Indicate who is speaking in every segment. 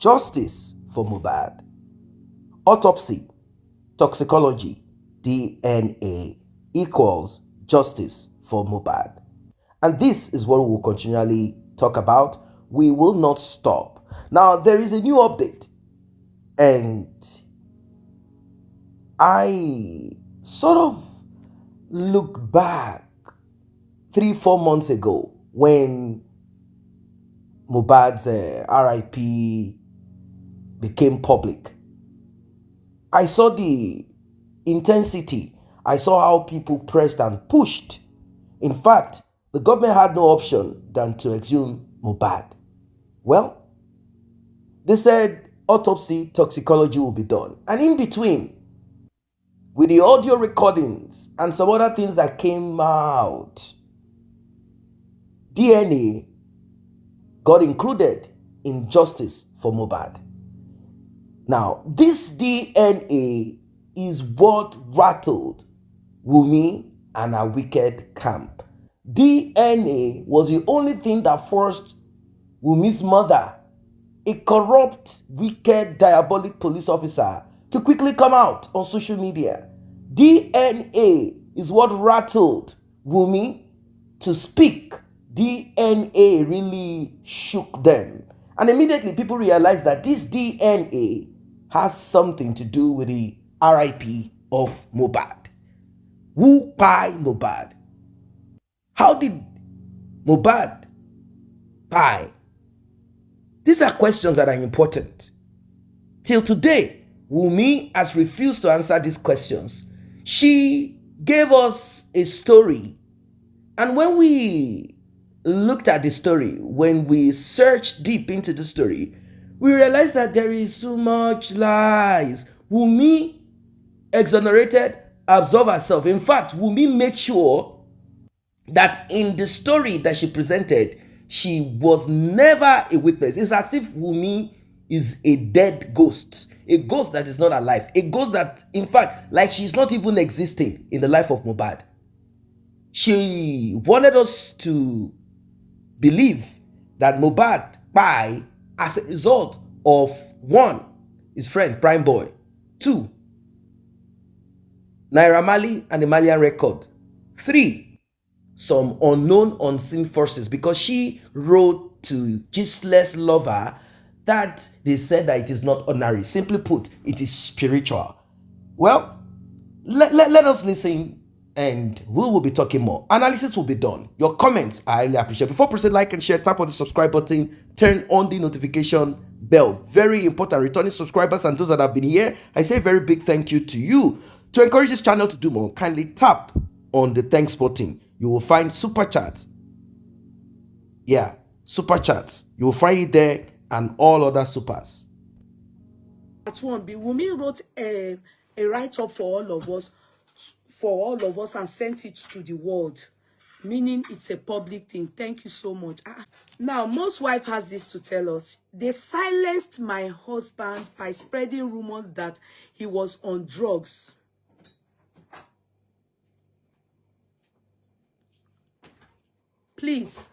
Speaker 1: Justice for Mohbad. Autopsy, toxicology, DNA equals justice for Mohbad. And this is what we will continually talk about. We will not stop. Now, there is a new update, and I sort of look back 3-4 months ago when Mohbad's RIP became public. I saw the intensity. I saw how people pressed and pushed. In fact, the government had no option than to exhume Mohbad. Well, they said autopsy, toxicology will be done. And in between, with the audio recordings and some other things that came out, DNA got included in justice for Mohbad. Now, this DNA is what rattled Wunmi and her wicked camp. DNA was the only thing that forced Wunmi's mother, a corrupt, wicked, diabolic police officer, to quickly come out on social media. DNA is what rattled Wunmi to speak. DNA really shook them. And immediately people realized that this DNA has something to do with the RIP of Mohbad. Who pie Mohbad? How did Mohbad pie? These are questions that are important. Till today, Wunmi has refused to answer these questions. She gave us a story, and when we looked at the story, when we searched deep into the story, we realized that there is so much lies. Wunmi exonerated, absolved herself. In fact, Wunmi made sure that in the story that she presented, she was never a witness. It's as if Wunmi is a dead ghost, a ghost that is not alive, a ghost that, in fact, like she's not even existing in the life of Mohbad. She wanted us to believe that Mohbad died as a result of 1, his friend Prime Boy, 2, Naira Marley and the Malian record, 3, some unknown unseen forces, because she wrote to Gisle's lover that they said that it is not ordinary. Simply put, it is spiritual. Well, let us listen, and we will be talking more. Analysis will be done. Your comments I highly appreciate. Before proceed, like and share, tap on the subscribe button, turn on the notification bell. Very important. Returning subscribers and those that have been here, I say a very big thank you to you. To encourage this channel to do more, kindly tap on the thanks button. You will find super chats. Yeah, super chats. You will find it there and all other supers.
Speaker 2: That one, Wunmi wrote a write-up for all of us, and sent it to the world, meaning it's a public thing. Thank you so much. Now, most wife has this to tell us. They silenced my husband by spreading rumors that he was on drugs. Please,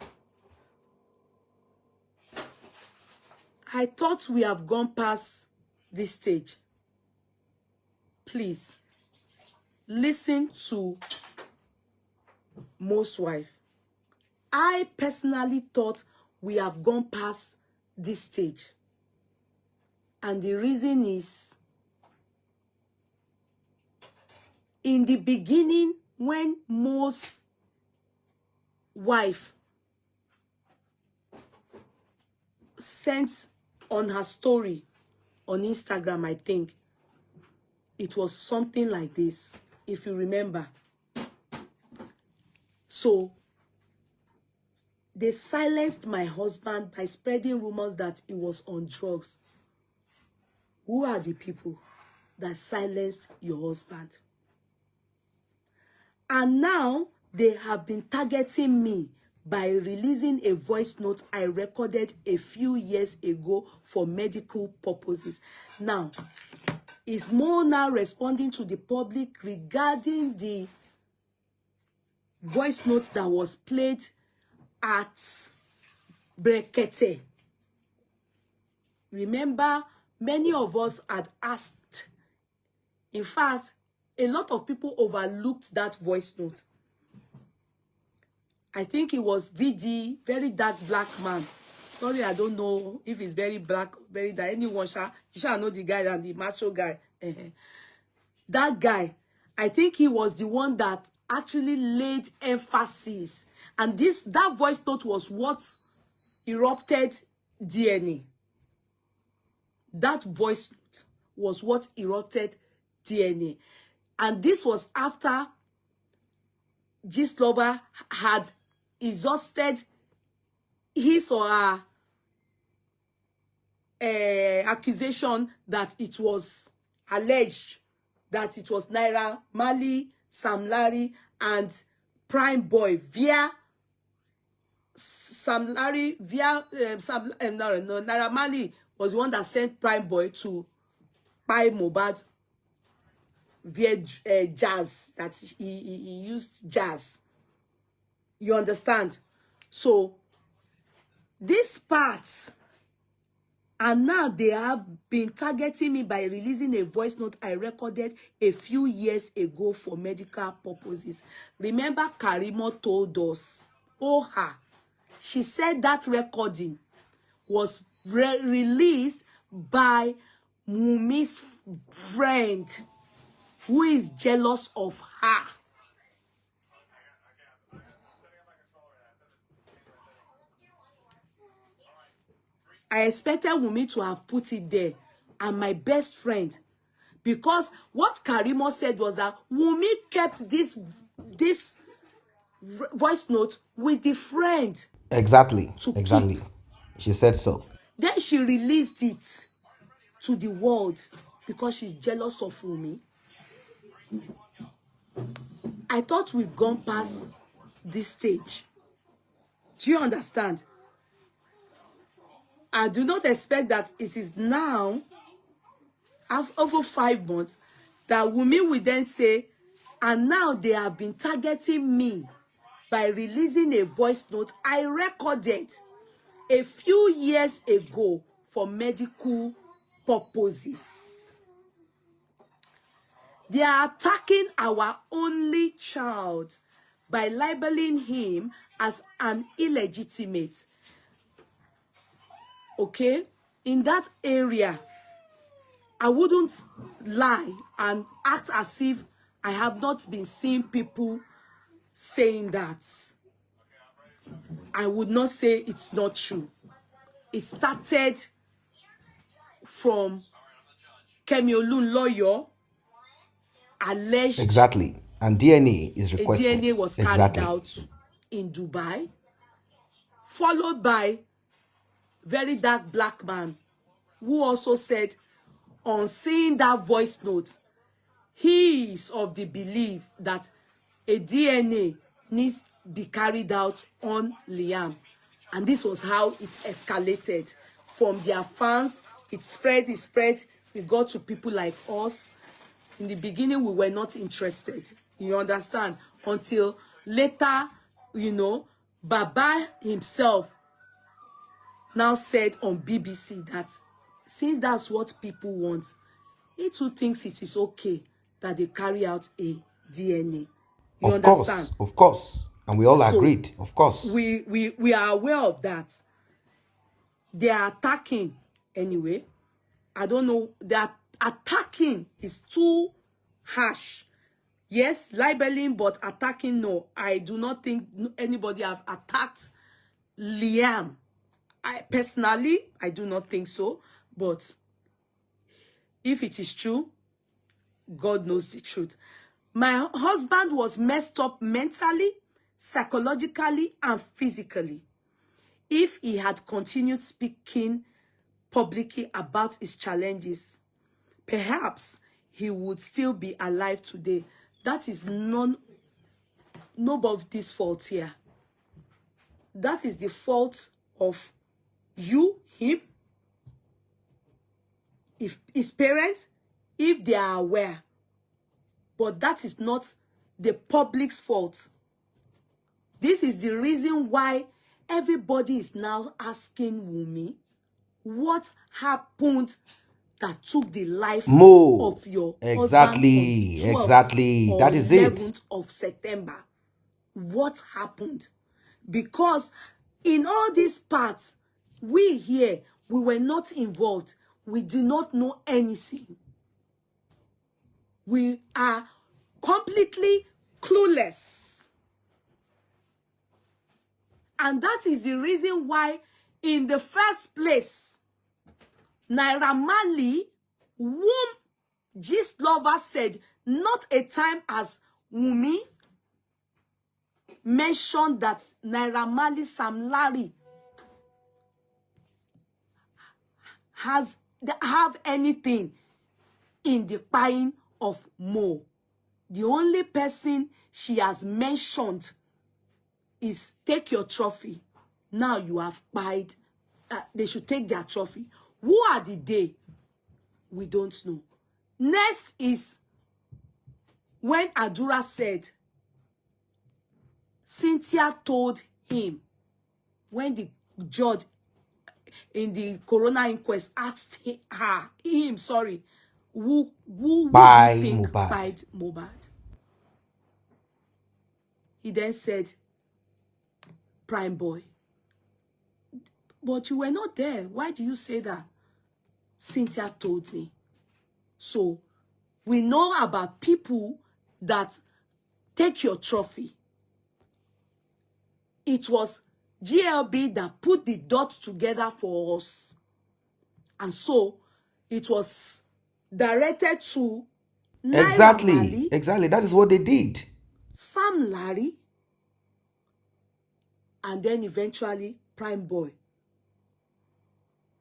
Speaker 2: I thought we have gone past this stage. Please, listen to most wife. I personally thought we have gone past this stage. And the reason is, in the beginning, when most wife sent on her story on Instagram, I think it was something like this, if you remember. So they silenced my husband by spreading rumors that he was on drugs. Who are the people that silenced your husband? And now they have been targeting me by releasing a voice note I recorded a few years ago for medical purposes. Now, is Mo now responding to the public regarding the voice note that was played at Brekete? Remember, many of us had asked. In fact, a lot of people overlooked that voice note. I think it was VD, very dark black man. Sorry, I don't know if it's very black, very dark. Anyone you shall know the guy and the macho guy. That guy, I think he was the one that actually laid emphasis. And that voice note was what erupted DNA. That voice note was what erupted DNA. And this was after Gistlover had exhausted his or her accusation that it was alleged that it was Naira Marley, Sam Larry, and Prime Boy via Sam Larry via Naira Marley was the one that sent Prime Boy to buy Mohbad via jazz, that he used jazz. You understand? So these parts, and now they have been targeting me by releasing a voice note I recorded a few years ago for medical purposes. Remember, Karimo told us, she said that recording was released by Wunmi's friend who is jealous of her. I expected Wunmi to have put it there, and my best friend, because what Karimo said was that Wunmi kept this voice note with the friend.
Speaker 1: Exactly.
Speaker 2: To
Speaker 1: exactly.
Speaker 2: keep.
Speaker 1: She said so.
Speaker 2: Then she released it to the world because she's jealous of Wunmi. I thought we've gone past this stage. Do you understand? I do not expect that it is now, over 5 months, that Wunmi will then say, and now they have been targeting me by releasing a voice note I recorded a few years ago for medical purposes. They are attacking our only child by labeling him as an illegitimate. Okay? In that area, I wouldn't lie and act as if I have not been seeing people saying that. I would not say it's not true. It started from Kemiolun lawyer alleged.
Speaker 1: Exactly. And DNA is requested.
Speaker 2: A DNA was carried out in Dubai, followed by very dark black man who also said on seeing that voice note, he is of the belief that a DNA needs to be carried out on Liam. And this was how it escalated from their fans. It spread. It got to people like us. In the beginning, we were not interested. You understand? Until later, Baba himself now said on BBC that since that's what people want, he too thinks it is okay that they carry out a DNA. You understand?
Speaker 1: Of course. And we all agreed, of course.
Speaker 2: We are aware of that. They are attacking anyway. I don't know. That attacking is too harsh. Yes, libeling, but attacking, no. I do not think anybody have attacked Liam. I do not think so. But if it is true, God knows the truth. My husband was messed up mentally, psychologically, and physically. If he had continued speaking publicly about his challenges, perhaps he would still be alive today. That is nobody's fault here. That is the fault of you, him, if his parents, if they are aware. But that is not the public's fault. This is the reason why everybody is now asking Wunmi, what happened that took the life
Speaker 1: Mo.
Speaker 2: of your
Speaker 1: Exactly.
Speaker 2: husband on 12th
Speaker 1: Exactly.
Speaker 2: or
Speaker 1: That is it.
Speaker 2: 11th of September? What happened? Because in all these parts, we here, we were not involved. We did not know anything. We are completely clueless. And that is the reason why, in the first place, Naira Marley, whom Gist Lover said, not a time as Wunmi mentioned that Naira Marley Sam Larry have anything in the buying of Mo. The only person she has mentioned is take your trophy. Now you have buyed. They should take their trophy. Who are the they? We don't know. Next is when Adura said, Cynthia told him, when the judge in the coroner inquest asked him, who would you think buyed Mohbad? He then said, Prime Boy. But you were not there. Why do you say that? Cynthia told me. So we know about people that take your trophy. It was GLB that put the dots together for us. And so it was directed to Naira Marley.
Speaker 1: Exactly. That is what they did.
Speaker 2: Sam Larry. And then eventually Prime Boy.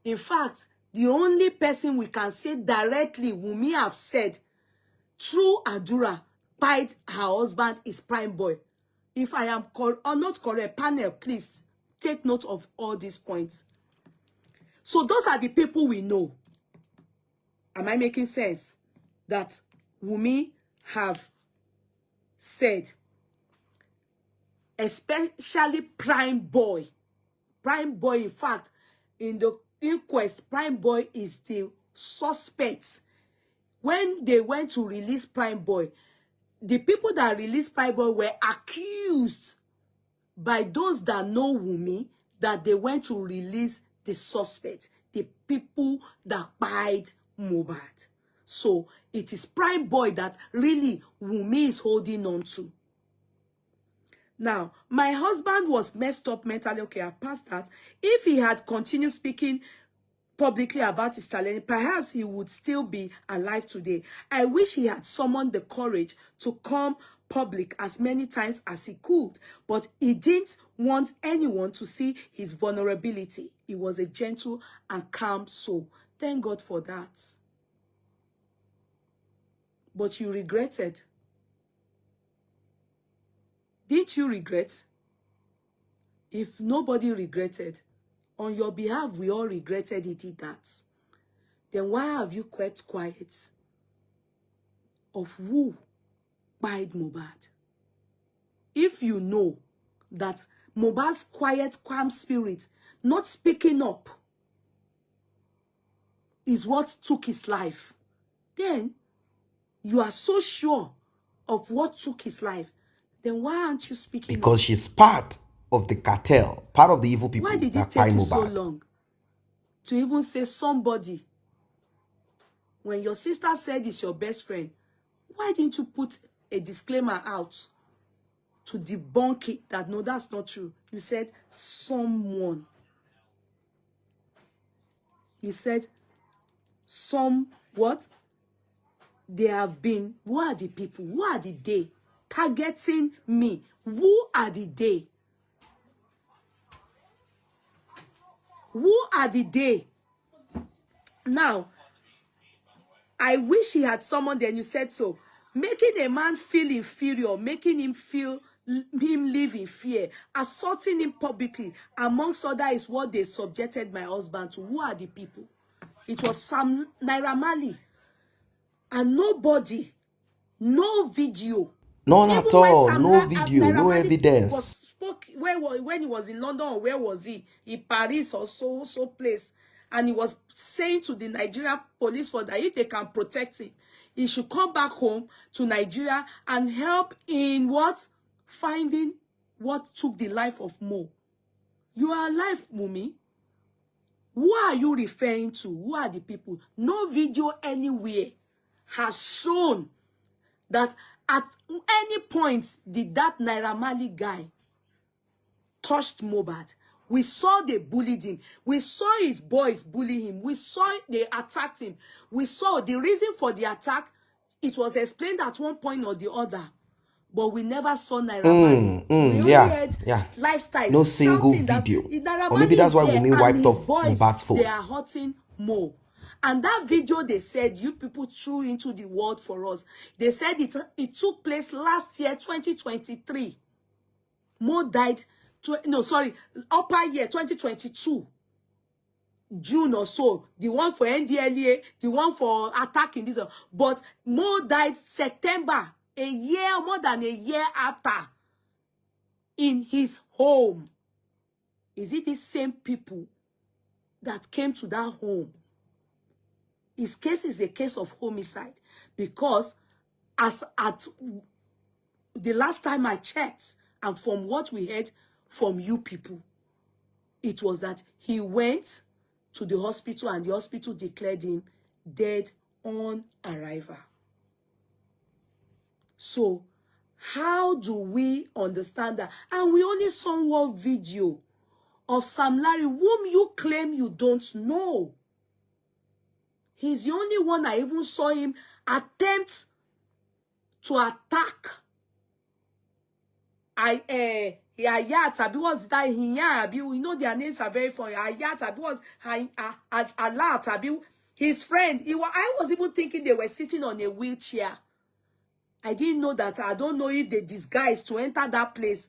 Speaker 2: In fact, the only person we can say directly, Wunmi have said, through Adura, pied her husband is Prime Boy. If I am or not correct, panel, please take note of all these points. So those are the people we know. Am I making sense? That Wunmi have said, especially Prime Boy. Prime Boy, in fact, in the inquest, Prime Boy is the suspect. When they went to release Prime Boy, the people that released Prime Boy were accused by those that know Wunmi that they went to release the suspect, the people that buyed Mohbad. So it is Prime Boy that really Wunmi is holding on to. Now, my husband was messed up mentally. Okay, I've passed that. If he had continued speaking publicly about his challenge, perhaps he would still be alive today. I wish he had summoned the courage to come public as many times as he could, but he didn't want anyone to see his vulnerability. He was a gentle and calm soul. Thank God for that. But you regretted. Didn't you regret? If nobody regretted, on your behalf, we all regretted he did that. Then why have you kept quiet of who buyed Mohbad? If you know that Mohbad's quiet, calm spirit, not speaking up, is what took his life, then you are so sure of what took his life, then why aren't you speaking
Speaker 1: Because
Speaker 2: up?
Speaker 1: she's part of the cartel, part of the evil people.
Speaker 2: Why did it take you so long to even say somebody? When your sister said it's your best friend, why didn't you put a disclaimer out to debunk it that no, that's not true? You said someone. You said some what? They have been, who are the people? Who are the they targeting me? Who are the they? Who are the they? Now, I wish he had someone then you said so. Making a man feel inferior, making him live in fear, assaulting him publicly, amongst other is what they subjected my husband to. Who are the people? It was Sam Naira Marley. And nobody, no video.
Speaker 1: None
Speaker 2: Even
Speaker 1: at
Speaker 2: when
Speaker 1: all.
Speaker 2: Sam
Speaker 1: No video,
Speaker 2: Naira
Speaker 1: no
Speaker 2: Marley
Speaker 1: evidence.
Speaker 2: when he was in London, or where was he? In Paris or so place. And he was saying to the Nigerian police for that if they can protect him, he should come back home to Nigeria and help in what? Finding what took the life of Mo. You are alive, Wunmi. Who are you referring to? Who are the people? No video anywhere has shown that at any point did that Naira Marley guy touched Mohbad. We saw they bullied him. We saw his boys bully him. We saw they attacked him. We saw the reason for the attack. It was explained at one point or the other. But we never saw Naira Marley. We only heard Lifestyle
Speaker 1: no single
Speaker 2: shouting
Speaker 1: video.
Speaker 2: that Naira
Speaker 1: Or maybe
Speaker 2: Marley
Speaker 1: that's why
Speaker 2: is there
Speaker 1: Wunmi wiped
Speaker 2: and his
Speaker 1: off
Speaker 2: boys,
Speaker 1: Mohbad's phone.
Speaker 2: they are hurting Mo. And that video they said you people threw into the world for us. They said it took place last year, 2023. Mo died, upper year, 2022. June or so, the one for NDLA, the one for attacking this. But Mo died September, a year, more than a year after, in his home. Is it the same people that came to that home? His case is a case of homicide because as at the last time I checked, and from what we heard from you people, it was that he went to the hospital and the hospital declared him dead on arrival. So how do we understand that? And we only saw one video of Sam Larry, whom you claim you don't know. He's the only one I even saw him attempt to attack. Ayat, what's that? You know their names are very funny. Ayat, what's Alat, his friend. I was even thinking they were sitting on a wheelchair. I didn't know that. I don't know if they disguised to enter that place.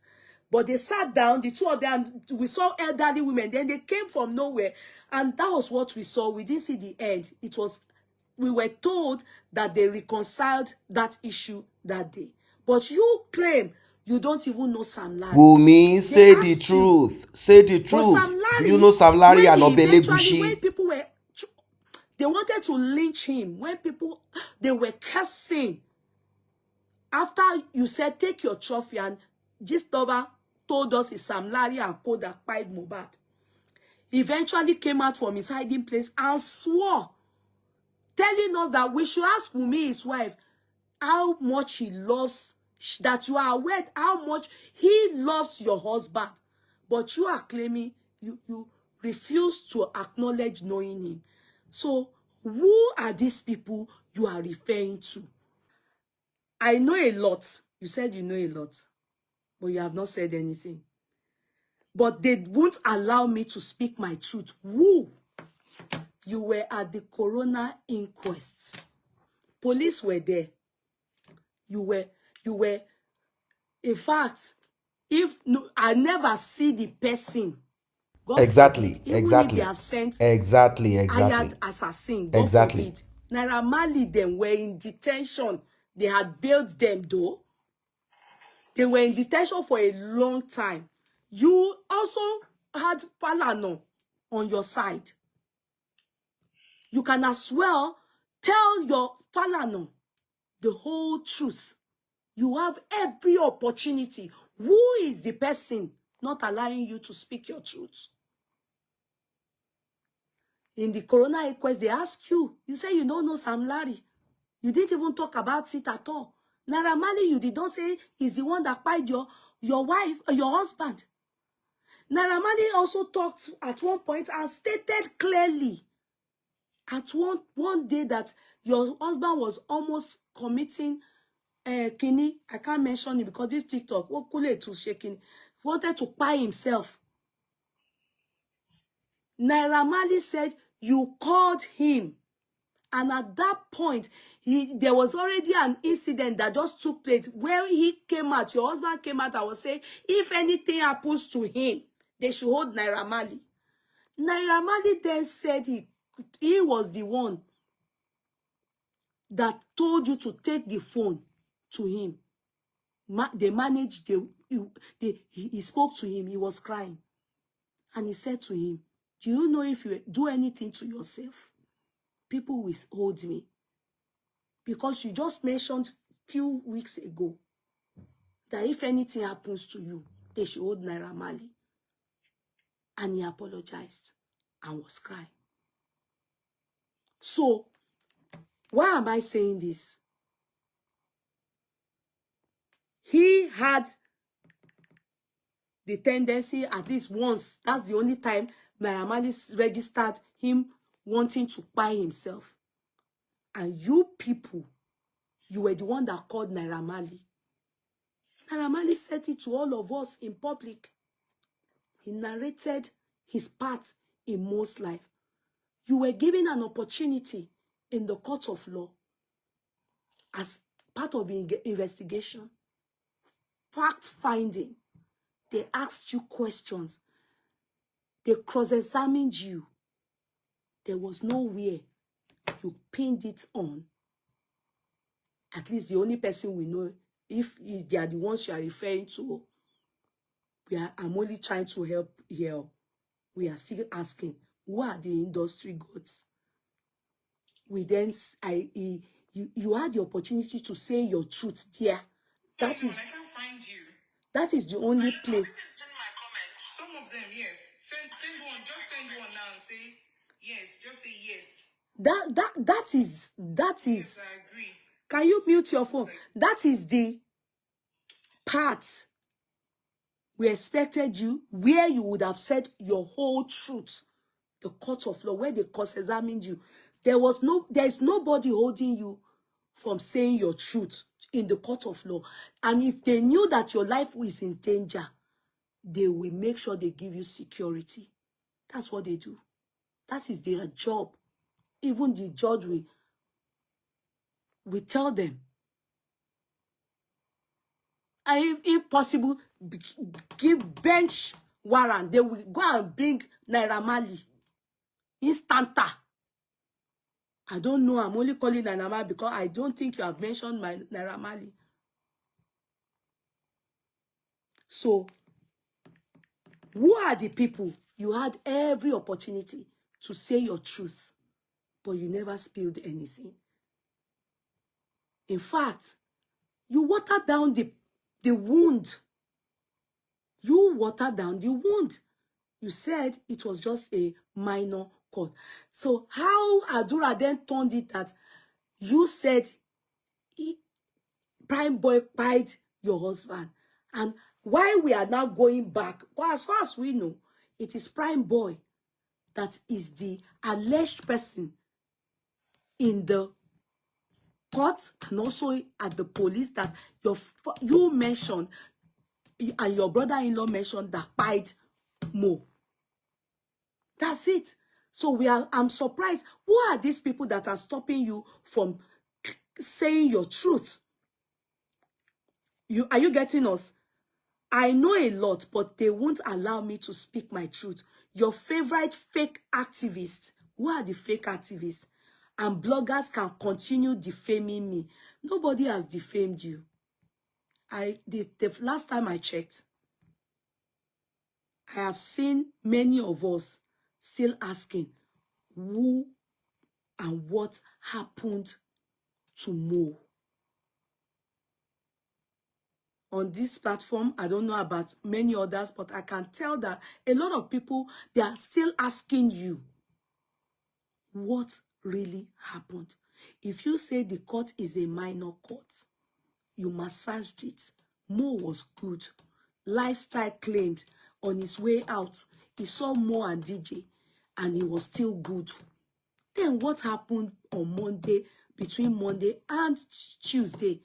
Speaker 2: But they sat down, the two of them, we saw elderly women. Then they came from nowhere. And that was what we saw. We didn't see the end. We were told that they reconciled that issue that day. But you claim you don't even know Sam Larry.
Speaker 1: Wunmi, say the truth. Say the truth.
Speaker 2: Sam Larry,
Speaker 1: do you know Sam Larry and
Speaker 2: eventually,
Speaker 1: Obelegushi?
Speaker 2: when people were, they wanted to lynch him. When people, they were cursing. After you said, take your trophy, and Gistoba told us it's Sam Larry and Co that pied Mohbad. Eventually came out from his hiding place and swore, telling us that we should ask Wunmi, his wife, how much he loves, that you are aware how much he loves your husband. But you are claiming you refuse to acknowledge knowing him. So who are these people you are referring to? I know a lot. You said you know a lot, but you have not said anything. But they won't allow me to speak my truth. Who? You were at the coroner inquest. Police were there. You were. In fact, if no, I never see the person. God
Speaker 1: Exactly.
Speaker 2: forbid, even
Speaker 1: Exactly.
Speaker 2: if they have sent
Speaker 1: Exactly.
Speaker 2: hired assassin. God forbid. Naira Marley them were in detention. They had bailed them though. They were in detention for a long time. You also had Falana on your side. You can as well tell your Falana the whole truth. You have every opportunity. Who is the person not allowing you to speak your truth? In the coroner inquest, they ask you. You say you don't know Sam Larry. You didn't even talk about it at all. Naira Marley, you did not say he's the one that pied your wife or your husband. Naira Marley also talked at one point and stated clearly at one day that your husband was almost committing Kini. I can't mention it because this TikTok, what could it to shaking, wanted to pie himself. Naira Marley said you called him. And at that point, there was already an incident that just took place where he came out, your husband came out, I was saying, if anything happens to him, they should hold Naira Marley. Naira Marley then said he was the one that told you to take the phone to him. They managed, he spoke to him, he was crying. And he said to him, Do you know if you do anything to yourself, people will hold me? Because you just mentioned few weeks ago that if anything happens to you, they should hold Naira Marley. And he apologized and was crying. So, why am I saying this? He had the tendency at least once. That's the only time Naira Marley registered him wanting to buy himself. And you people, you were the one that called Naira Marley. Naira Marley said it to all of us in public. He narrated his part in Mo's life. You were given an opportunity in the court of law as part of the investigation. Fact-finding. They asked you questions. They cross-examined you. There was nowhere you pinned it on. At least the only person we know, if they are the ones you are referring to, I'm only trying to help here. We are still asking, who are the industry gods? We then, you had the opportunity to say your truth there. That is, I can't find you. That is the only place. Send my comments. Some of them, yes. Send one. Just send one now and say yes. Just say yes. That is. Yes, I agree. Can you mute your phone? That is the part we expected you, where you would have said your whole truth. The court of law, where they cross-examined you. There is nobody holding you from saying your truth in the court of law. And if they knew that your life is in danger, they will make sure they give you security. That's what they do. That is their job. Even the judge will tell them. And if possible, give bench warrant. They will go and bring Naira Marley. Instanta. I don't know. I'm only calling Naira Marley because I don't think you have mentioned my Naira Marley. So, who are the people? You had every opportunity to say your truth, but you never spilled anything. In fact, you watered down the wound. You watered down the wound. You said it was just a minor cut. So how Adura then turned it that you said Prime Boy pied your husband. And why we are now going back, well, as far as we know, it is Prime Boy that is the alleged person in the court and also at the police that you mentioned and your brother-in-law mentioned that pied Mo. That's it. So I'm surprised. Who are these people that are stopping you from saying your truth? Are you getting us? I know a lot, but they won't allow me to speak my truth. Your favorite fake activists, who are the fake activists? And bloggers can continue defaming me. Nobody has defamed you. The last time I checked, I have seen many of us still asking who and what happened to Mo. On this platform, I don't know about many others, but I can tell that a lot of people, they are still asking you what really happened. If you say the court is a minor court, you massaged it. Mo was good. Lifestyle claimed on his way out, he saw Mo and DJ, and he was still good. Then what happened on Monday, between Monday and Tuesday?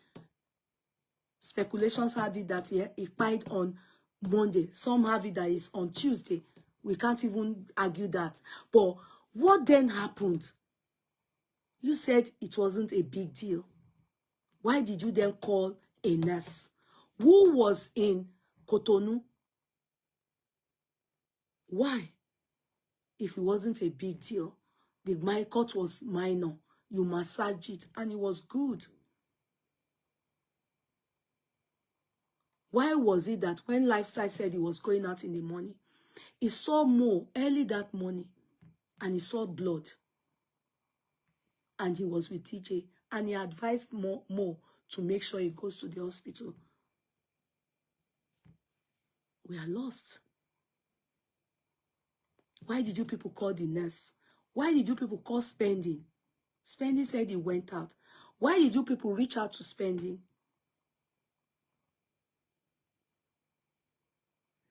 Speaker 2: Speculations had it that he pied on Monday. Some have it that it's on Tuesday. We can't even argue that. But what then happened? You said it wasn't a big deal. Why did you then call a nurse? Who was in Cotonou? Why? If it wasn't a big deal, my court was minor. You massaged it and it was good. Why was it that when Lifestyle said he was going out in the morning, He saw Mo early that morning and he saw blood. And he was with TJ. And he advised Mo to make sure he goes to the hospital. We are lost. Why did you people call the nurse? Why did you people call Spending? Spending said he went out. Why did you people reach out to Spending?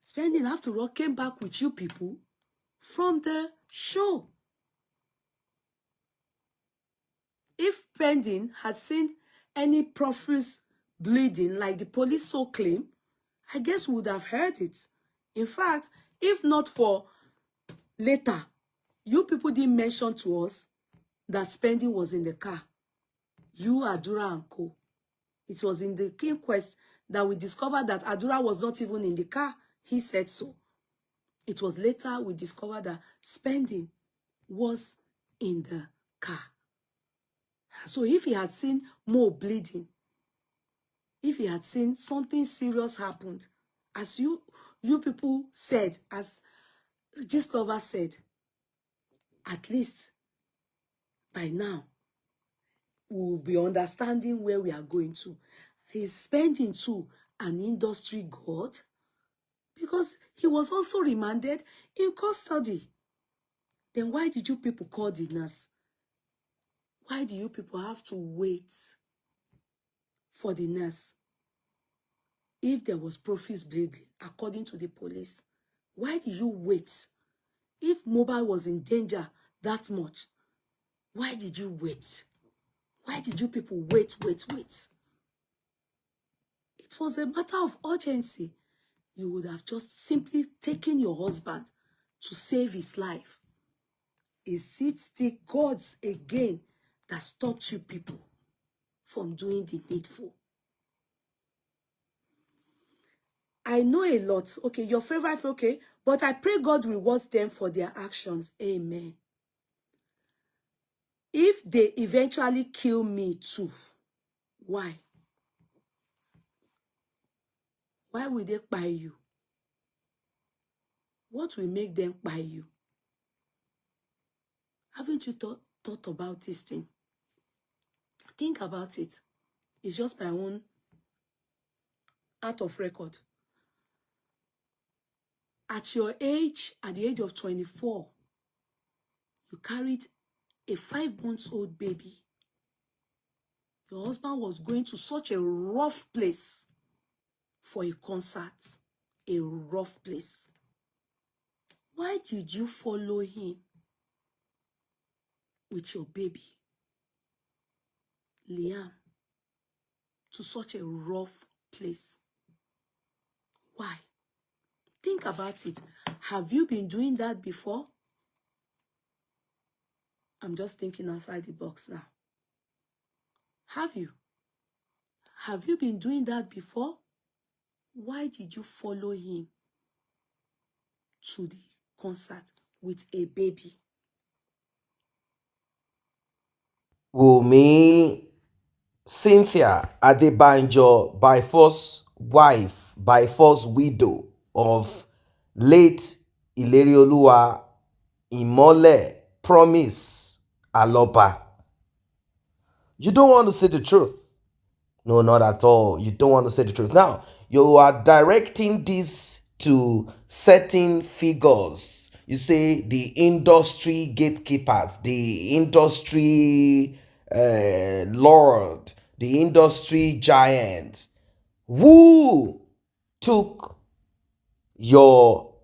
Speaker 2: Spending, after all, came back with you people from the show. If Spending had seen any profuse bleeding like the police so claim, I guess we would have heard it. In fact, if not for later, you people didn't mention to us that Spending was in the car. You, Adura, and co. It was in the inquest that we discovered that Adura was not even in the car. He said so. It was later we discovered that Spending was in the car. So if he had seen Mo bleeding, if he had seen something serious happened, as you people said, as Gist Lover said, at least by now, we will be understanding where we are going to. He's Spending too an industry god because he was also remanded in custody. Then why did you people call the nurse? Why do you people have to wait for the nurse? If there was profuse bleeding, according to the police, why did you wait? If Mohbad was in danger that much, why did you wait? Why did you people wait? It was a matter of urgency. You would have just simply taken your husband to save his life. Is it still gods again that stopped you people from doing the needful? I know a lot. Okay, your favorite, okay. But I pray God rewards them for their actions. Amen. If they eventually kill me too, why? Why will they buy you? What will make them buy you? Haven't you thought about this thing? Think about it. It's just my own out of record. At your age, at the age of 24, you carried a 5-month-old baby. Your husband was going to such a rough place for a concert. A rough place. Why did you follow him with your baby, Liam, to such a rough place? Why? Think about it. Have you been doing that before? I'm just thinking outside the box now. Have you? Have you been doing that before? Why did you follow him to the concert with a baby?
Speaker 1: Wunmi Cynthia Adebanjo, by force wife, by force widow of late Ilerioluwa Imole Promise Aloba. You don't want to say the truth. No, not at all. You don't want to say the truth. Now, you are directing this to certain figures. You say the industry gatekeepers, the industry lord, the industry giants. Who took your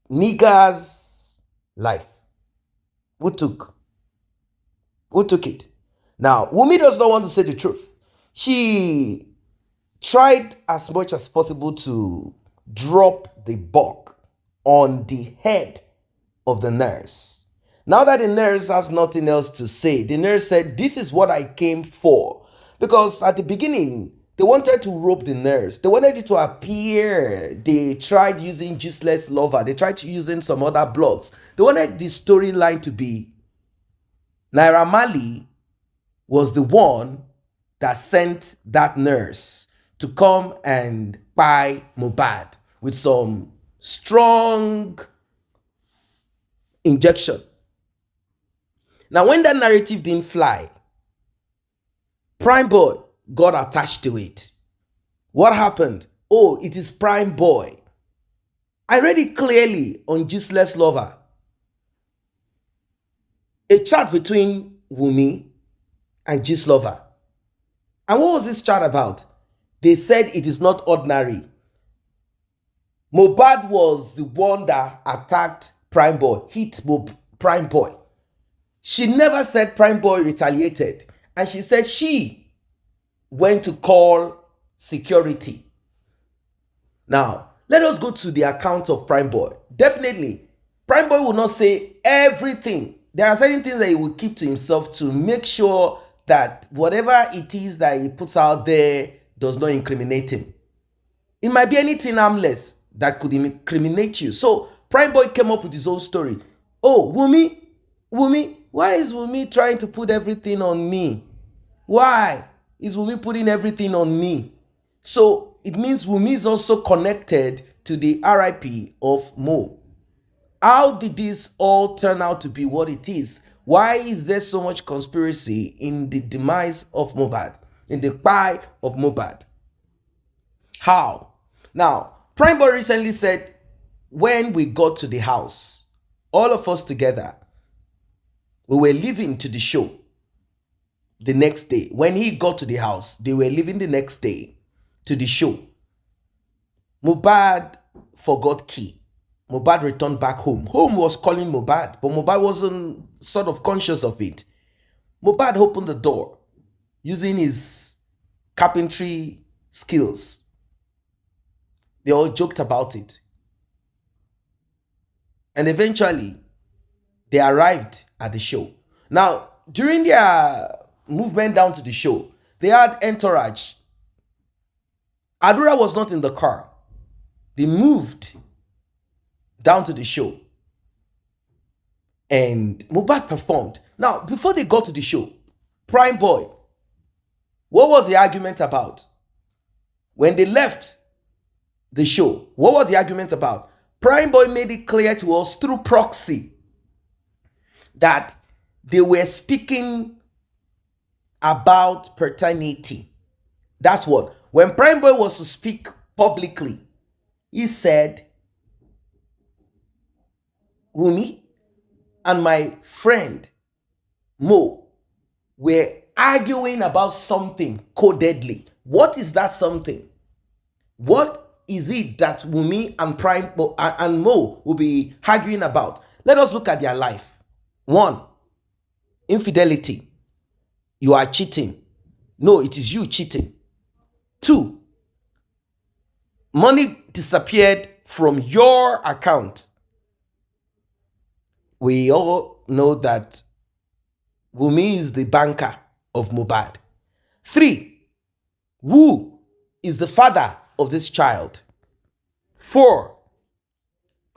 Speaker 1: nigger's life? Who took? Who took it? Now, Wunmi does not want to say the truth. She tried as much as possible to drop the buck on the head of the nurse. Now that the nurse has nothing else to say, the nurse said, "This is what I came for." Because at the beginning, they wanted to rope the nurse. They wanted it to appear. They tried using Gistless Lover. They tried using some other blogs. They wanted the storyline to be Naira Marley was the one that sent that nurse to come and buy Mohbad with some strong injection. Now, when that narrative didn't fly, Prime Boy got attached to it. What happened? Oh, it is Prime Boy. I read it clearly on Gisle's Lover. A chat between Wunmi and Gist Lover. And what was this chat about? They said it is not ordinary. Mohbad was the one that attacked Prime Boy, hit Prime Boy. She never said Prime Boy retaliated. And she said she went to call security. Now, let us go to the account of Prime Boy. Definitely, Prime Boy will not say everything. There are certain things that he will keep to himself to make sure that whatever it is that he puts out there does not incriminate him. It might be anything harmless that could incriminate you. So Prime Boy came up with his own story. Oh, Wunmi, why is Wunmi trying to put everything on me? Why is Wunmi putting everything on me? So it means Wunmi is also connected to the RIP of Mo. How did this all turn out to be what it is? Why is there so much conspiracy in the demise of Mohbad, in the pie of Mohbad? How? Now, Prime Boy recently said, when we got to the house, all of us together, we were leaving to the show the next day. When he got to the house, they were leaving the next day to the show. Mohbad forgot key. Mohbad returned back home. Home was calling Mohbad, but Mohbad wasn't sort of conscious of it. Mohbad opened the door using his carpentry skills. They all joked about it. And eventually, they arrived at the show. Now, during their movement down to the show, they had entourage. Adura was not in the car. They moved down to the show. And Mohbad performed. Now, before they got to the show, Prime Boy, what was the argument about? When they left the show, what was the argument about? Prime Boy made it clear to us through proxy that they were speaking about paternity. That's what. When Prime Boy was to speak publicly, he said, Wunmi and my friend Mo were arguing about something codedly. What is that something? What is it that Wunmi and Mo will be arguing about? Let us look at their life. 1, infidelity. You are cheating. No, it is you cheating. 2, money disappeared from your account. We all know that Wunmi is the banker of Mohbad. 3, who is the father of this child? 4,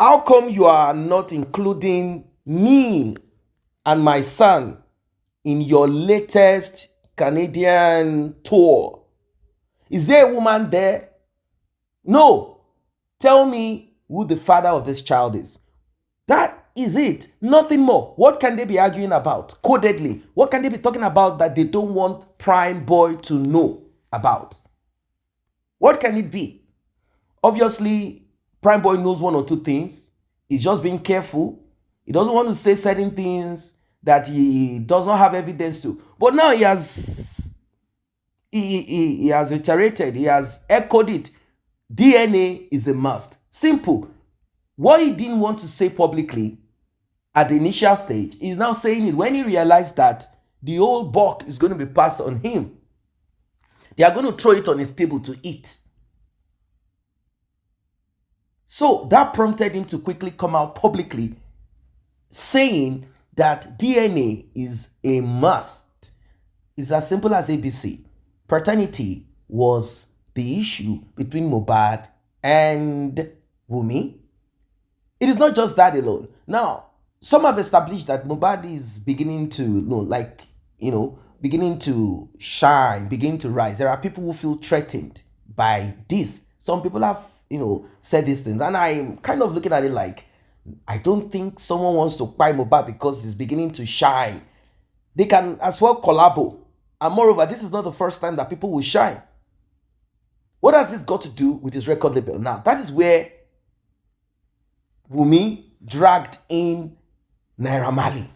Speaker 1: how come you are not including me and my son in your latest Canadian tour? Is there a woman there? No. Tell me who the father of this child is. That is it. Nothing more. What can they be arguing about? Codedly. What can they be talking about that they don't want Prime Boy to know about? What can it be? Obviously, Prime Boy knows 1 or 2 things. He's just being careful. He doesn't want to say certain things that he does not have evidence to. But now he has reiterated, he has echoed it. DNA is a must. Simple. What he didn't want to say publicly at the initial stage, he's now saying it when he realized that the whole buck is going to be passed on him. They are going to throw it on his table to eat. So that prompted him to quickly come out publicly saying that DNA is a must. It's as simple as ABC. Paternity was the issue between Mohbad and Wunmi. It is not just that alone. Now, some have established that Mohbad is beginning to, beginning to shine, beginning to rise. There are people who feel threatened by this. Some people have, said these things. And I'm kind of looking at it like, I don't think someone wants to buy Mohbad because he's beginning to shine. They can as well collabo. And moreover, this is not the first time that people will shine. What has this got to do with his record label? Now, that is where Wunmi dragged in Naira Marley.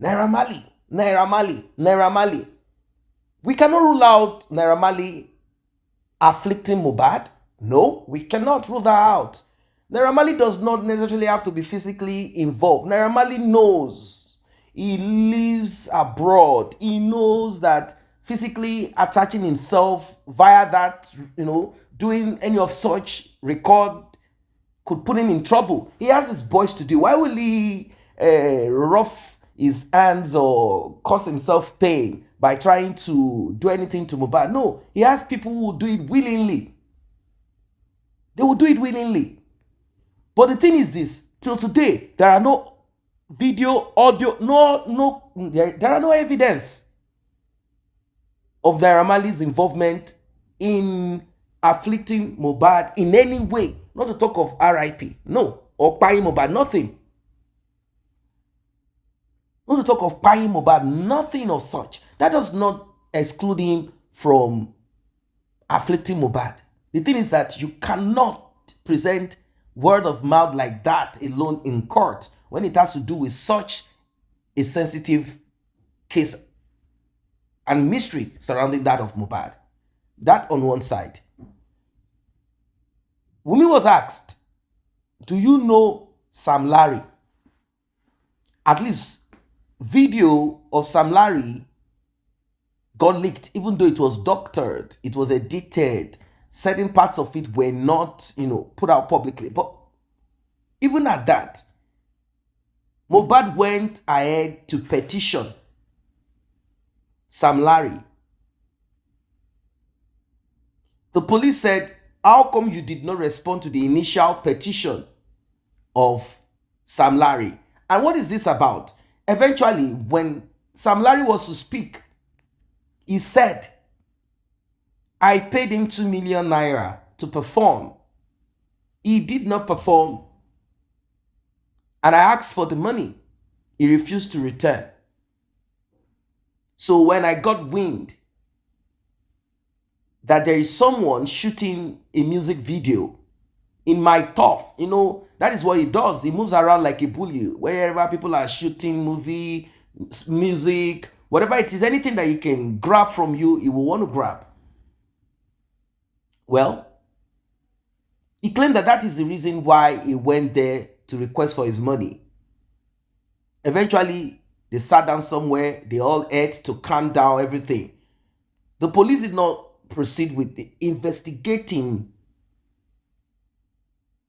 Speaker 1: Naira Marley, Naira Marley, Naira Marley. We cannot rule out Naira Marley afflicting Mohbad. No, we cannot rule that out. Naira Marley does not necessarily have to be physically involved. Naira Marley knows. He lives abroad. He knows that physically attaching himself via that, doing any of such record could put him in trouble. He has his boys to do. Why will he rough his hands or cause himself pain by trying to do anything to Mohbad? No, he has people who will do it willingly. They will do it willingly. But the thing is this, till today, there are no video, audio, there are no evidence of Naira Marley's involvement in afflicting Mohbad in any way. Not to talk of RIP, no, or buying Mohbad, nothing. Not to talk of buying Mohbad, nothing of such. That does not exclude him from afflicting Mohbad. The thing is that you cannot present word of mouth like that alone in court when it has to do with such a sensitive case and mystery surrounding that of Mohbad. That on one side. Wunmi was asked, do you know Sam Larry? At least video of Sam Larry got leaked, even though it was doctored, it was edited. Certain parts of it were not, put out publicly. But even at that, Mohbad went ahead to petition Sam Larry. The police said, how come you did not respond to the initial petition of Sam Larry? And what is this about? Eventually, when Sam Larry was to speak, he said, I paid him 2 million naira to perform. He did not perform. And I asked for the money. He refused to return. So when I got wind that there is someone shooting a music video in my turf, that is what he does. He moves around like a bully. Wherever people are shooting movie, music, whatever it is, anything that he can grab from you, he will want to grab. Well, he claimed that that is the reason why he went there to request for his money. Eventually, they sat down somewhere. They all ate to calm down everything. The police did not proceed with the investigating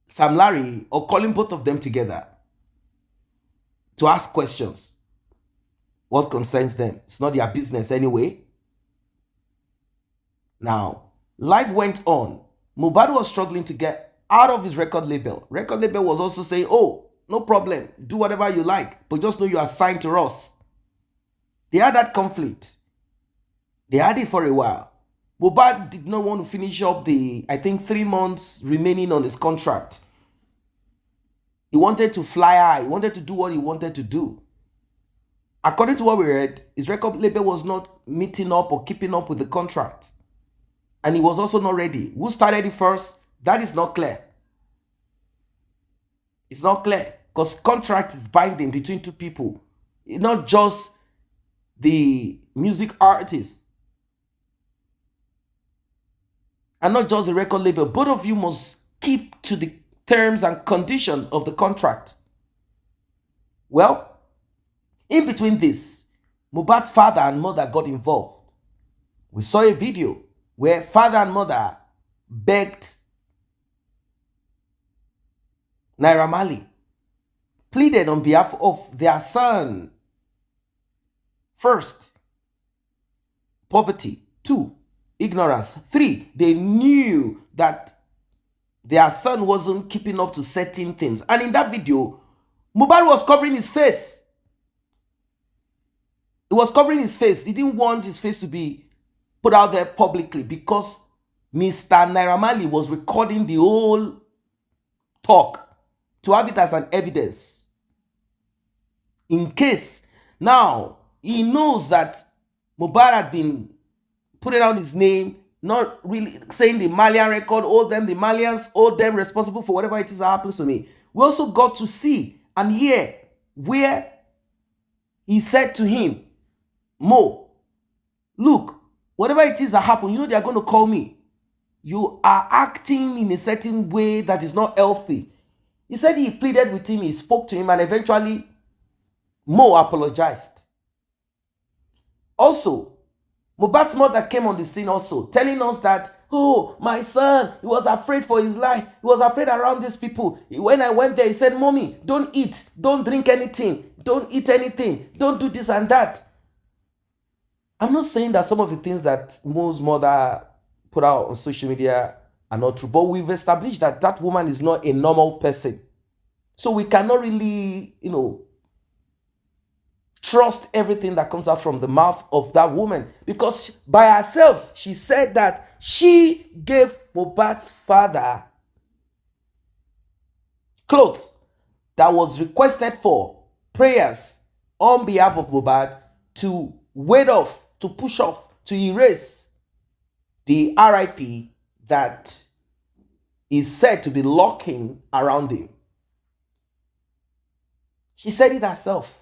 Speaker 1: Sam Larry or calling both of them together to ask questions. What concerns them? It's not their business anyway. Now, life went on. Mohbad was struggling to get out of his record label. Record label was also saying, oh, no problem. Do whatever you like, but just know you are signed to us. They had that conflict. They had it for a while. Mohbad did not want to finish up the, I think, 3 months remaining on his contract. He wanted to fly high. He wanted to do what he wanted to do. According to what we read, his record label was not meeting up or keeping up with the contract. And he was also not ready. Who started it first? That is not clear. It's not clear because contract is binding between two people. It's not just the music artist and not just the record label. Both of you must keep to the terms and conditions of the contract. Well, in between this, Mohbad's father and mother got involved. We saw a video where father and mother begged Naira Marley, pleaded on behalf of their son. First, poverty. 2, ignorance. 3, they knew that their son wasn't keeping up to certain things. And in that video, Mohbad was covering his face. He was covering his face. He didn't want his face to be put out there publicly because Mr. Naira Marley was recording the whole talk, to have it as an evidence. In case now he knows that Mohbad had been putting out his name, not really saying the Malian record, owe them, the Malians owe them responsible for whatever it is that happens to me. We also got to see and hear where he said to him, Mo, look, whatever it is that happened, you know they are going to call me. You are acting in a certain way that is not healthy. He said he pleaded with him, he spoke to him, and eventually Mo apologized. Also, Mohbad's mother came on the scene also, telling us that, oh, my son, he was afraid for his life. He was afraid around these people. When I went there, he said, Mommy, don't eat, don't drink anything, don't eat anything, don't do this and that. I'm not saying that some of the things that Mo's mother put out on social media are not true, but we've established that that woman is not a normal person. So we cannot really, trust everything that comes out from the mouth of that woman, because by herself, she said that she gave Mohbad's father clothes that was requested for prayers on behalf of Mohbad to ward off, to push off, to erase the RIP that is said to be lurking around him. She said it herself,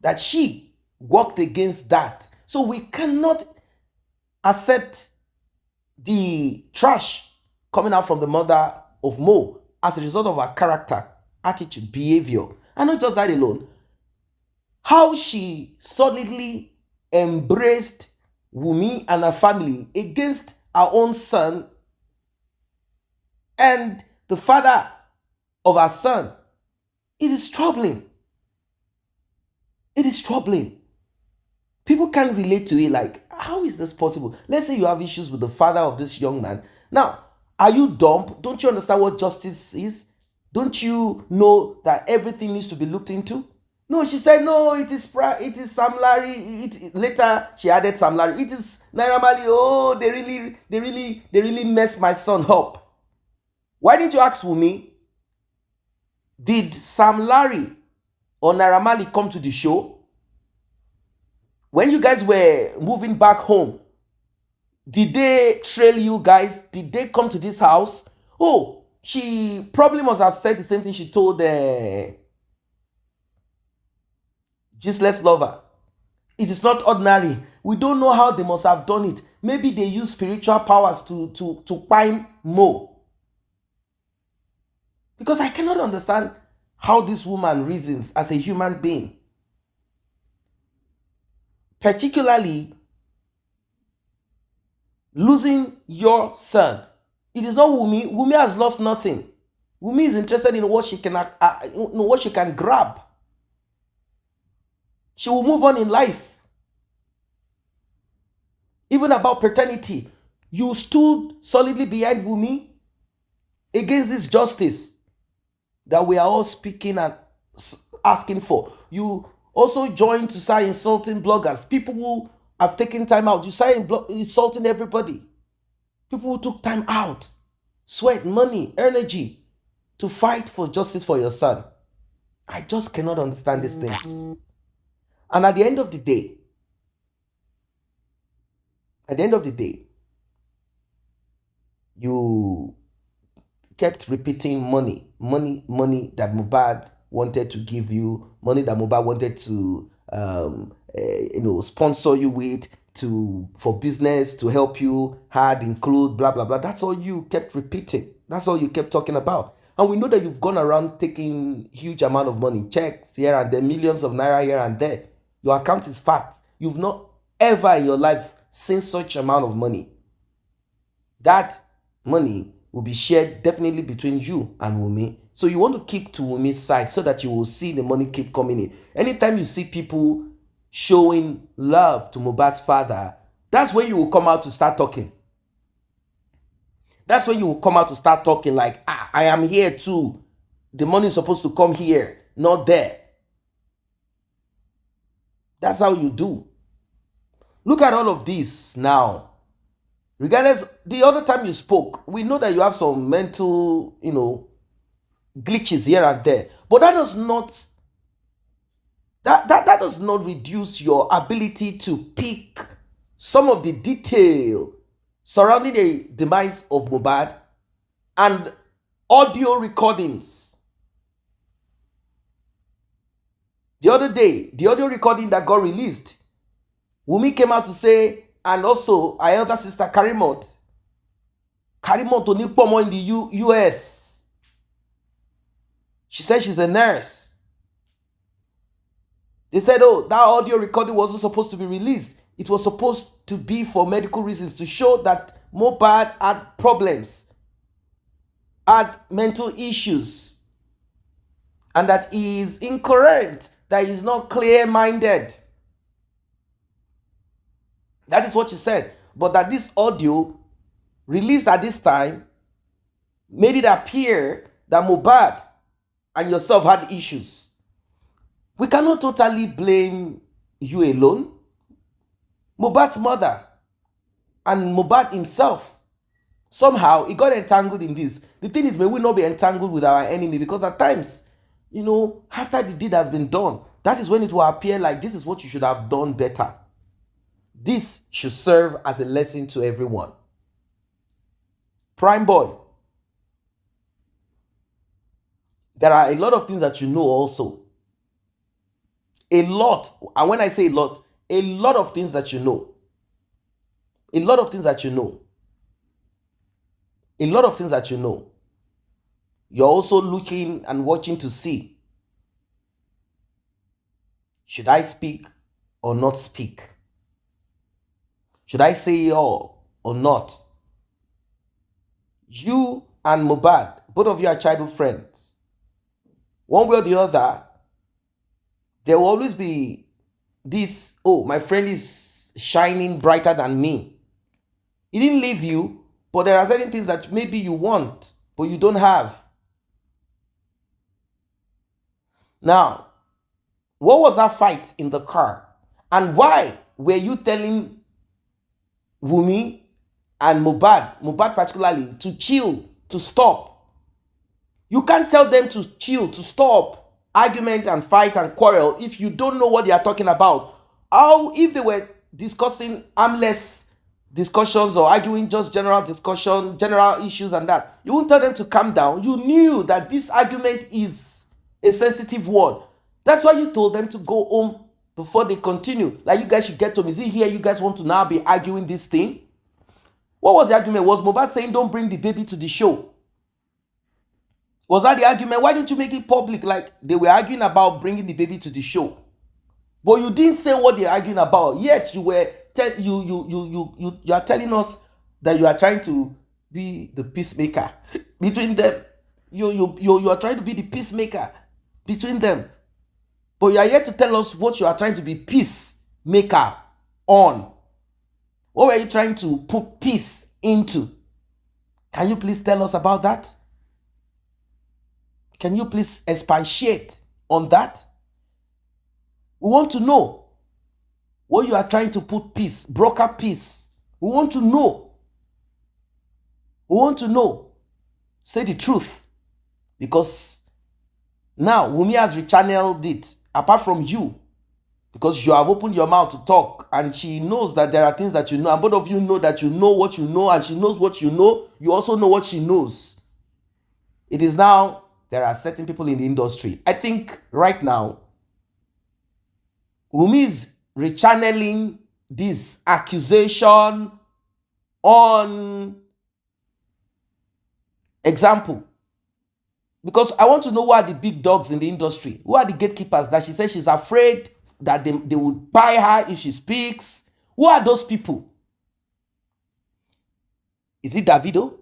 Speaker 1: that she worked against that. So we cannot accept the trash coming out from the mother of Mo as a result of her character, attitude, behavior. And not just that alone, how she solidly embraced Wunmi and her family against her own son and the father of her son. It is troubling. It is troubling. People can't relate to it. Like, how is this possible? Let's say you have issues with the father of this young man. Now, are you dumb? Don't you understand what justice is? Don't you know that everything needs to be looked into? No, she said, no, it is Sam Larry. Later, she added Sam Larry. It is Naira Marley. Oh, they really messed my son up. Why didn't you ask Wunmi? Did Sam Larry or Naira Marley come to the show? When you guys were moving back home, did they trail you guys? Did they come to this house? Oh, she probably must have said the same thing she told Gisle's lover. It is not ordinary. We don't know how they must have done it. Maybe they use spiritual powers to find Mo. Because I cannot understand how this woman reasons as a human being. Particularly, losing your son. It is not Wunmi. Wunmi has lost nothing. Wunmi is interested in what she can grab. She will move on in life. Even about paternity, you stood solidly behind Wunmi against this justice that we are all speaking and asking for. You also joined to start insulting bloggers, people who have taken time out. You started insulting everybody. People who took time out, sweat, money, energy to fight for justice for your son. I just cannot understand these things. And at the end of the day, you kept repeating money that Mohbad wanted to give you, money that Mohbad wanted to sponsor you with, for business, to help you, had include, blah, blah, blah. That's all you kept repeating. That's all you kept talking about. And we know that you've gone around taking huge amount of money, checks here and there, millions of naira here and there. Your account is fat. You've not ever in your life seen such amount of money. That money will be shared definitely between you and Wunmi. So you want to keep to Wunmi's side so that you will see the money keep coming in. Anytime you see people showing love to Mohbad's father, that's when you will come out to start talking. That's when you will come out to start talking like, I am here too. The money is supposed to come here, not there. That's how you do. Look at all of this now. Regardless, the other time you spoke, we know that you have some mental, glitches here and there. But that does not that does not reduce your ability to pick some of the detail surrounding the demise of Mohbad and audio recordings. The other day, the audio recording that got released, Wunmi came out to say, and also our elder sister Karimot Onipomo in the US. She said she's a nurse. They said, oh, that audio recording wasn't supposed to be released. It was supposed to be for medical reasons, to show that Mohbad had problems, had mental issues, and that he is incoherent, that he is not clear-minded. That is what she said. But that this audio released at this time made it appear that Mohbad and yourself had issues. We cannot totally blame you alone. Mohbad's mother and Mohbad himself, somehow he got entangled in this. The thing is, may we not be entangled with our enemy, because at times, after the deed has been done, that is when it will appear like this is what you should have done better. This should serve as a lesson to everyone. Prime boy, there are a lot of things that you know also. A lot. And when I say a lot of things that you know. A lot of things that you know. A lot of things that you know. You're also looking and watching to see, should I speak or not speak? Should I say it all or not? You and Mohbad, both of you are childhood friends. One way or the other, there will always be this, oh, my friend is shining brighter than me. He didn't leave you, but there are certain things that maybe you want, but you don't have. Now, what was that fight in the car? And why were you telling Wunmi and Mohbad particularly, to chill, to stop? You can't tell them to chill, to stop argument and fight and quarrel if you don't know what they are talking about. How if they were discussing harmless discussions or arguing just general discussion, general issues and that, you won't tell them to calm down. You knew that this argument is a sensitive one. That's why you told them to go home before they continue. Like, you guys should get home. Is it here you guys want to now be arguing this thing? What was the argument? Was Mohbad saying don't bring the baby to the show? Was that the argument? Why didn't you make it public? Like, they were arguing about bringing the baby to the show, but you didn't say what they're arguing about. Yet you were you are telling us that you are trying to be the peacemaker between them. You are trying to be the peacemaker between them, but you are yet to tell us what you are trying to be peacemaker on. What were you trying to put peace into? Can you please tell us about that? Can you please expatiate on that? We want to know what you are trying to put peace, broker peace. We want to know. We want to know. Say the truth. Because now Wunmi has rechanneled it, apart from you, because you have opened your mouth to talk, and she knows that there are things that you know, and both of you know that you know what you know, and she knows what you know. You also know what she knows. It is now there are certain people in the industry. I think right now, Wunmi is rechanneling this accusation on example. Because I want to know who are the big dogs in the industry. Who are the gatekeepers that she says she's afraid that they would buy her if she speaks? Who are those people? Is it Davido?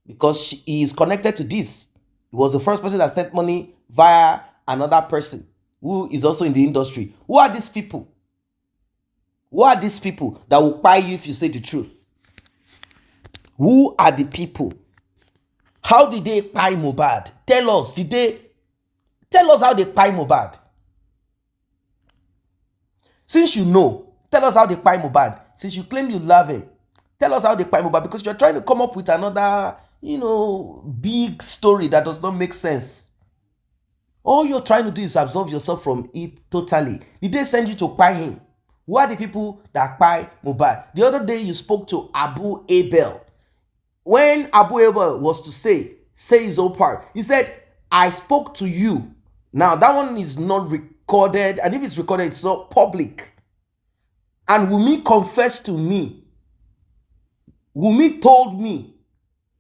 Speaker 1: Because he is connected to this. He was the first person that sent money via another person who is also in the industry. Who are these people? Who are these people that will buy you if you say the truth? Who are the people? How did they buy Mohbad? Tell us. Tell us how they buy Mohbad. Since you know, tell us how they buy Mohbad. Since you claim you love it, tell us how they buy Mohbad, because you're trying to come up with another big story that does not make sense. All you're trying to do is absolve yourself from it totally. Did they send you to buy him? Who are the people that buy Mohbad? The other day you spoke to Abu Abel. When Abu Abel was to say his own part, he said, I spoke to you. Now that one is not recorded, and if it's recorded, it's not public. And Wunmi confessed to me. Wunmi told me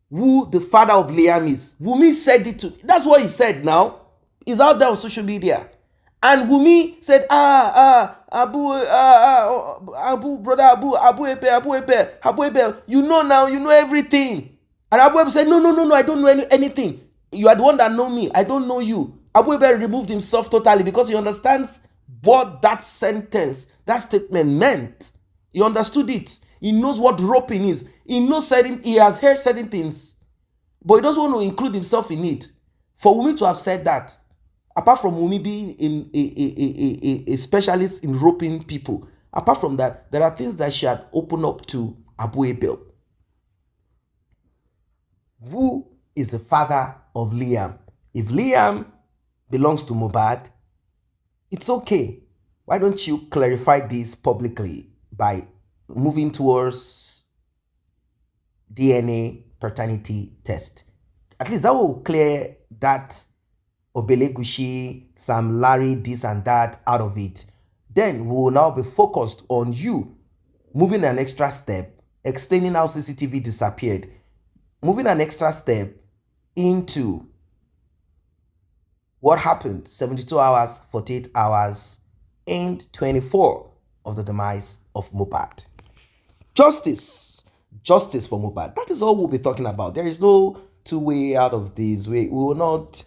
Speaker 1: who the father of Liam is. Wunmi said it to. That's what he said now. It's out there on social media. And Wunmi said, brother Abu Ebel, you know now, you know everything. And Abu Ebel said, no, I don't know anything. You are the one that know me. I don't know you. Abu Ebel removed himself totally because he understands what that sentence, that statement meant. He understood it. He knows what roping is. He has heard certain things, but he doesn't want to include himself in it. For Wunmi to have said that, apart from Wunmi being a specialist in roping people, apart from that, there are things that she had opened up to Abu Abel. Who is the father of Liam? If Liam belongs to Mohbad, it's okay. Why don't you clarify this publicly by moving towards DNA paternity test? At least that will clear that Obelegushi, Sam Larry, this and that out of it. Then we will now be focused on you moving an extra step, explaining how CCTV disappeared, moving an extra step into what happened 72 hours, 48 hours, and 24 of the demise of Mohbad. Justice for Mohbad. That is all we'll be talking about. There is no two-way out of this. We will not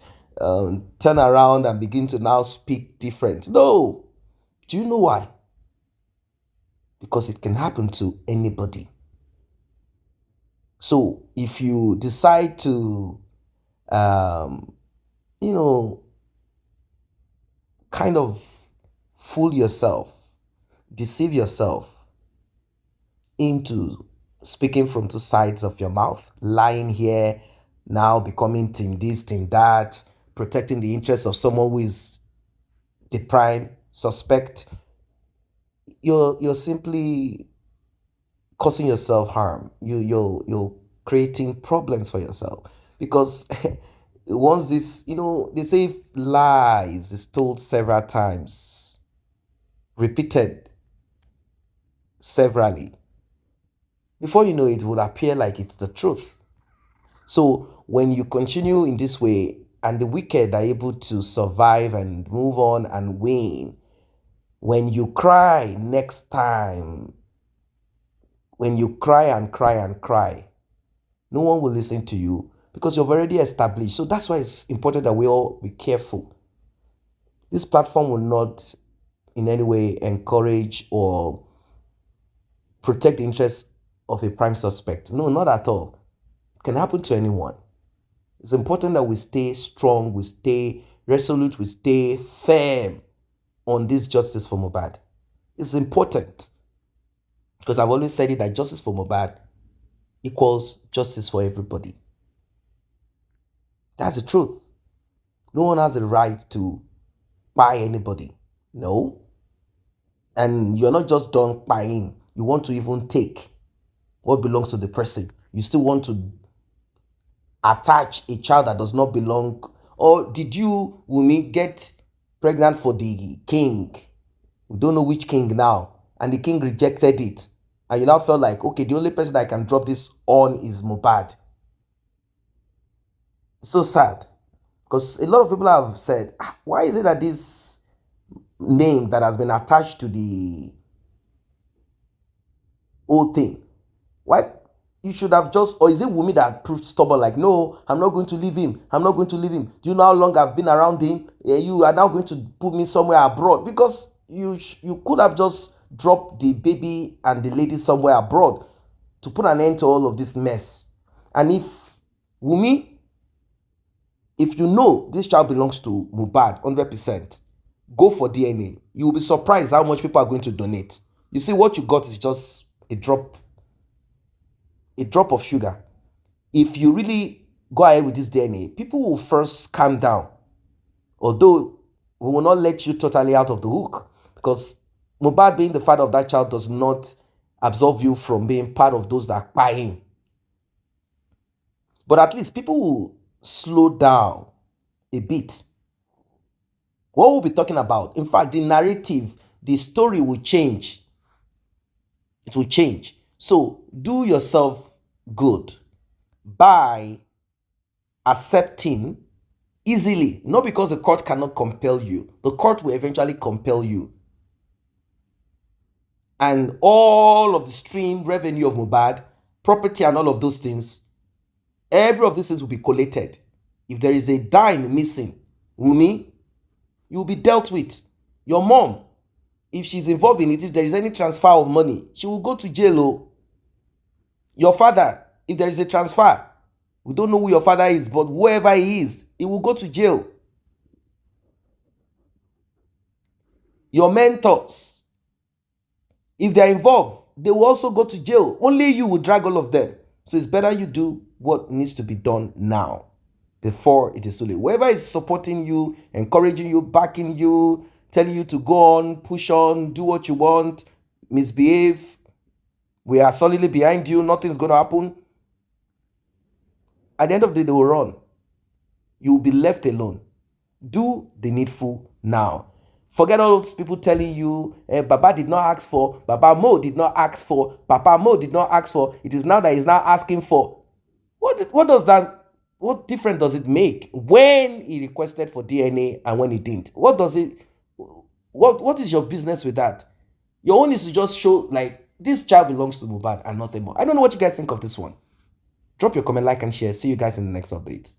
Speaker 1: turn around and begin to now speak different. No. Do you know why? Because it can happen to anybody. So if you decide to, kind of fool yourself, deceive yourself into speaking from two sides of your mouth, lying here, now becoming team this, team that, protecting the interests of someone who is the prime suspect, you're simply causing yourself harm. You're creating problems for yourself, because once this, they say lies is told several times, repeated severally, before you know it will appear like it's the truth. So when you continue in this way and the wicked are able to survive and move on and win, when you cry next time, when you cry and cry and cry, no one will listen to you because you've already established. So that's why it's important that we all be careful. This platform will not in any way encourage or protect the interests of a prime suspect. No, not at all. It can happen to anyone. It's important that we stay strong, we stay resolute, we stay firm on this justice for Mohbad. It's important, because I've always said it, that justice for Mohbad equals justice for everybody. That's the truth. No one has the right to buy anybody. No. And you're not just done buying. You want to even take what belongs to the person. You still want to attach a child that does not belong. Or did you, Wunmi, get pregnant for the king? We don't know which king now. And the king rejected it. And you now felt like, okay, the only person I can drop this on is Mohbad. So sad. Because a lot of people have said, why is it that this name that has been attached to the whole thing, why you should have just, or is it Wunmi that proved stubborn, like, no, I'm not going to leave him, I'm not going to leave him. Do you know how long I've been around him? You are now going to put me somewhere abroad? Because you could have just dropped the baby and the lady somewhere abroad to put an end to all of this mess. And if Wunmi, if you know this child belongs to Mohbad 100%, go for DNA. You will be surprised how much people are going to donate. You see, what you got is just a drop of sugar. if you really go ahead with this DNA, people will first calm down. Although we will not let you totally out of the hook, because Mohbad being the father of that child does not absolve you from being part of those that are buying. But at least people will slow down a bit. What we'll be talking about, in fact, the narrative, the story will change. It will change. So do yourself good by accepting easily, not because the court cannot compel you. The court will eventually compel you. And all of the stream revenue of Mohbad, property and all of those things, every of these things will be collated. If there is a dime missing, Wunmi, you will be dealt with. Your mom, if she's involved in it, if there is any transfer of money, she will go to jail. Oh. Your father, if there is a transfer, we don't know who your father is, but whoever he is, he will go to jail. Your mentors, if they're involved, they will also go to jail. Only you will drag all of them. So it's better you do what needs to be done now before it is too late. Whoever is supporting you, encouraging you, backing you, telling you to go on, push on, do what you want, misbehave, we are solidly behind you, nothing's going to happen. At the end of the day, they will run. You will be left alone. Do the needful now. Forget all those people telling you, Baba did not ask for, Baba Mo did not ask for, Papa Mo did not ask for. It is now that he's now asking for. What does that, what difference does it make when he requested for DNA and when he didn't? What does it, what is your business with that? Your own is to just show, like, this child belongs to Mohbad and nothing more. I don't know what you guys think of this one. Drop your comment, like, and share. See you guys in the next update.